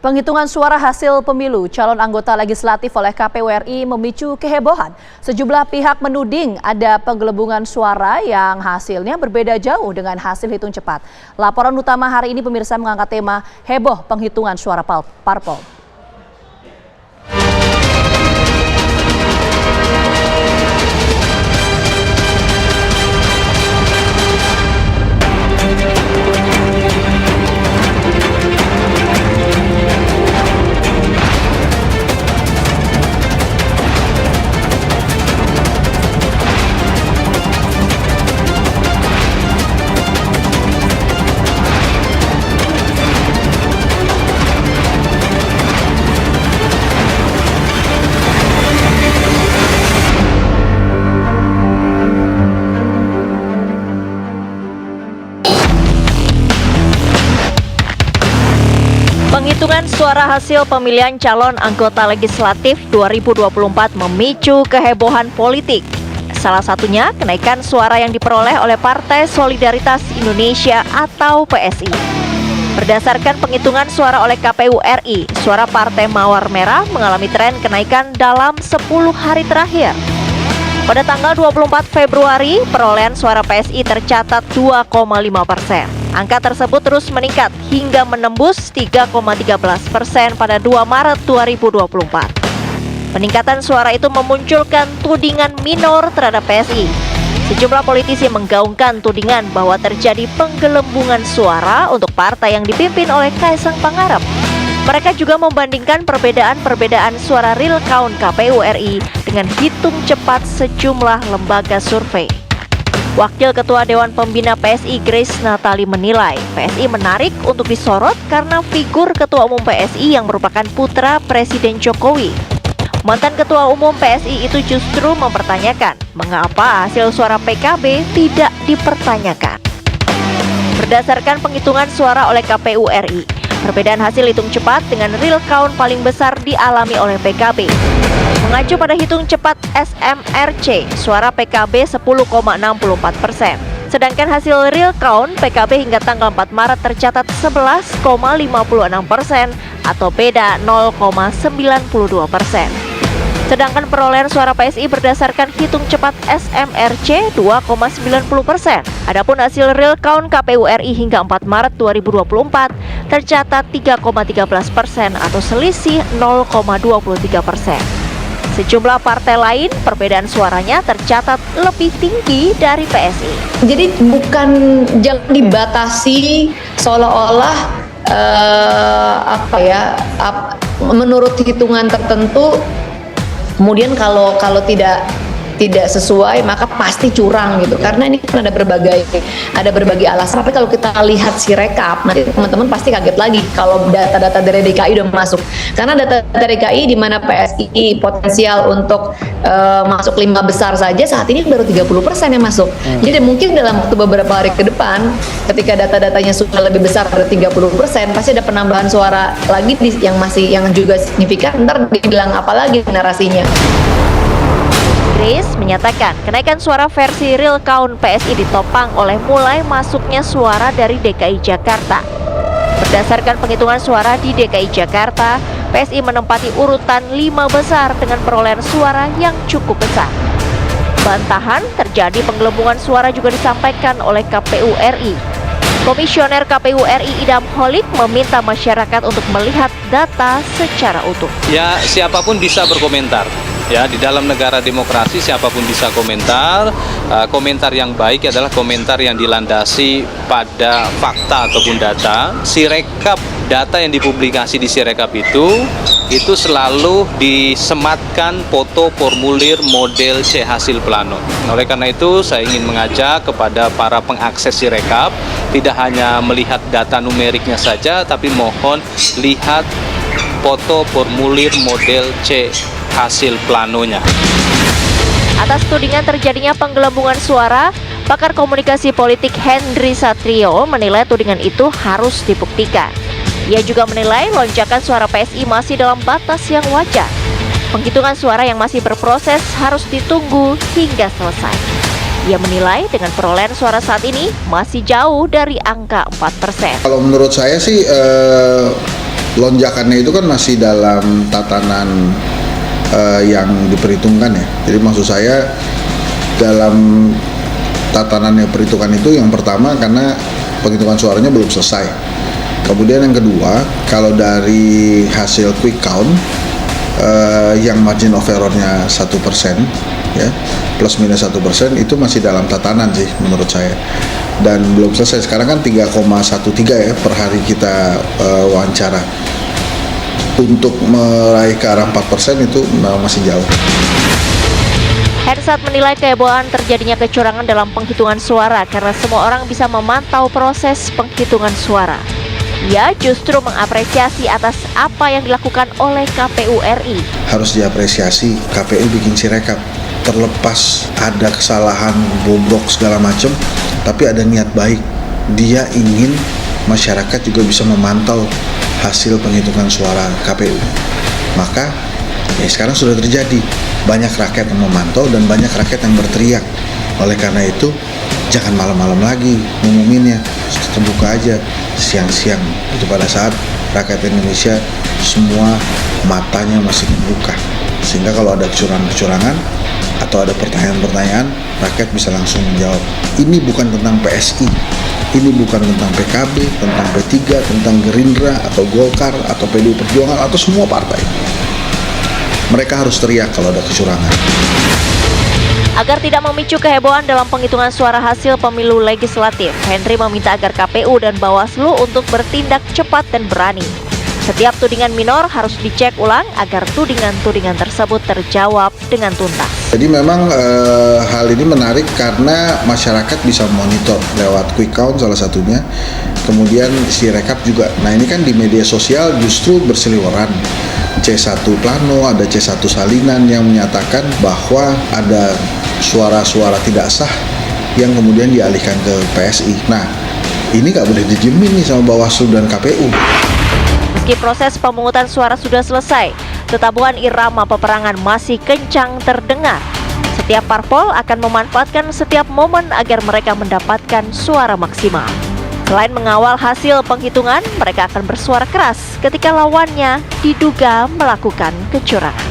Penghitungan suara hasil pemilu calon anggota legislatif oleh KPU RI memicu kehebohan. Sejumlah pihak menuding ada penggelembungan suara yang hasilnya berbeda jauh dengan hasil hitung cepat. Laporan utama hari ini pemirsa mengangkat tema heboh penghitungan suara parpol. Penghitungan suara hasil pemilihan calon anggota legislatif 2024 memicu kehebohan politik. Salah satunya kenaikan suara yang diperoleh oleh Partai Solidaritas Indonesia atau PSI. Berdasarkan penghitungan suara oleh KPU RI, suara Partai Mawar Merah mengalami tren kenaikan dalam 10 hari terakhir. Pada tanggal 24 Februari, perolehan suara PSI tercatat 2,5%. Angka tersebut terus meningkat hingga menembus 3,13% pada 2 Maret 2024. Peningkatan suara itu memunculkan tudingan minor terhadap PSI. Sejumlah politisi menggaungkan tudingan bahwa terjadi penggelembungan suara untuk partai yang dipimpin oleh Kaisang Pangarep. Mereka juga membandingkan perbedaan suara real count KPU RI dengan hitung cepat sejumlah lembaga survei. Wakil Ketua Dewan Pembina PSI Grace Natali menilai PSI menarik untuk disorot karena figur Ketua Umum PSI yang merupakan putra Presiden Jokowi. Mantan Ketua Umum PSI itu justru mempertanyakan mengapa hasil suara PKB tidak dipertanyakan. Berdasarkan penghitungan suara oleh KPU RI, perbedaan hasil hitung cepat dengan real count paling besar dialami oleh PKB. Mengacu pada hitung cepat SMRC, suara PKB 10,64%. Sedangkan hasil real count PKB hingga tanggal 4 Maret tercatat 11,56% atau beda 0,92%. Sedangkan perolehan suara PSI berdasarkan hitung cepat SMRC 2,90%. Adapun hasil real count KPU RI hingga 4 Maret 2024 tercatat 3,13% atau selisih 0,23%. Sejumlah partai lain perbedaan suaranya tercatat lebih tinggi dari PSI. Jadi jangan dibatasi seolah-olah menurut hitungan tertentu. Kemudian kalau tidak sesuai maka pasti curang gitu, karena ini kan ada berbagai alasan. Tapi kalau kita lihat si rekap, nanti teman-teman pasti kaget lagi kalau data-data dari DKI udah masuk, karena data dari DKI di mana PSI potensial untuk masuk 5 besar saja saat ini baru 30% yang masuk. Jadi mungkin dalam waktu beberapa hari ke depan ketika data-datanya sudah lebih besar dari 30%, pasti ada penambahan suara lagi yang juga signifikan. Ntar dibilang apa lagi narasinya. Grace menyatakan kenaikan suara versi real count PSI ditopang oleh mulai masuknya suara dari DKI Jakarta. Berdasarkan penghitungan suara di DKI Jakarta, PSI menempati urutan 5 besar dengan perolehan suara yang cukup besar. Bantahan terjadi penggelembungan suara juga disampaikan oleh KPU RI. Komisioner KPU RI Idam Holik meminta masyarakat untuk melihat data secara utuh. Ya, siapapun bisa berkomentar. Ya, di dalam negara demokrasi siapapun bisa komentar. Komentar yang baik adalah komentar yang dilandasi pada fakta ataupun data. Sirekap data yang dipublikasi di Sirekap itu selalu disematkan foto formulir model C hasil plano. Oleh karena itu saya ingin mengajak kepada para pengakses Sirekap tidak hanya melihat data numeriknya saja, tapi mohon lihat foto formulir model C hasil planonya. Atas tudingan terjadinya penggelembungan suara, pakar komunikasi politik Henry Satrio menilai tudingan itu harus dibuktikan. Ia juga menilai lonjakan suara PSI masih dalam batas yang wajar. Penghitungan suara yang masih berproses harus ditunggu hingga selesai. Ia menilai dengan perolehan suara saat ini masih jauh dari angka 4%. Kalau menurut saya sih lonjakannya itu kan masih dalam tatanan yang diperhitungkan ya. Jadi maksud saya dalam tatanan yang perhitungan itu yang pertama karena penghitungan suaranya belum selesai. Kemudian yang kedua, kalau dari hasil quick count yang margin of error-nya 1%, ya, plus minus 1% itu masih dalam tatanan sih menurut saya. Dan belum selesai, sekarang kan 3,13 ya per hari kita wawancara. Untuk meraih ke arah 4% itu masih jauh. Hensat menilai kehebohan terjadinya kecurangan dalam penghitungan suara karena semua orang bisa memantau proses penghitungan suara. Ia justru mengapresiasi atas apa yang dilakukan oleh KPU RI. Harus diapresiasi, KPU bikin Sirekap. Terlepas ada kesalahan, bobrok segala macam, tapi ada niat baik. Dia ingin masyarakat juga bisa memantau hasil penghitungan suara KPU. Maka ya sekarang sudah terjadi, banyak rakyat yang memantau dan banyak rakyat yang berteriak. Oleh karena itu jangan malam-malam lagi ngumuminnya, terbuka aja siang-siang. Itu pada saat rakyat Indonesia semua matanya masih terbuka, sehingga kalau ada kecurangan-kecurangan atau ada pertanyaan-pertanyaan, rakyat bisa langsung menjawab. Ini bukan tentang PSI, ini bukan tentang PKB, tentang P3, tentang Gerindra atau Golkar atau PDI Perjuangan atau semua partai. Mereka harus teriak kalau ada kecurangan. Agar tidak memicu kehebohan dalam penghitungan suara hasil pemilu legislatif, Henry meminta agar KPU dan Bawaslu untuk bertindak cepat dan berani. Setiap tudingan minor harus dicek ulang agar tudingan-tudingan tersebut terjawab dengan tuntas. Jadi memang hal ini menarik karena masyarakat bisa monitor lewat quick count salah satunya. Kemudian Sirekap juga. Nah ini kan di media sosial justru berseliweran. C1 Plano, ada C1 Salinan yang menyatakan bahwa ada suara-suara tidak sah yang kemudian dialihkan ke PSI. Nah ini nggak boleh didiemin nih sama Bawaslu dan KPU. Meski proses pemungutan suara sudah selesai, tetabuhan irama peperangan masih kencang terdengar. Setiap parpol akan memanfaatkan setiap momen agar mereka mendapatkan suara maksimal. Selain mengawal hasil penghitungan, mereka akan bersuara keras ketika lawannya diduga melakukan kecurangan.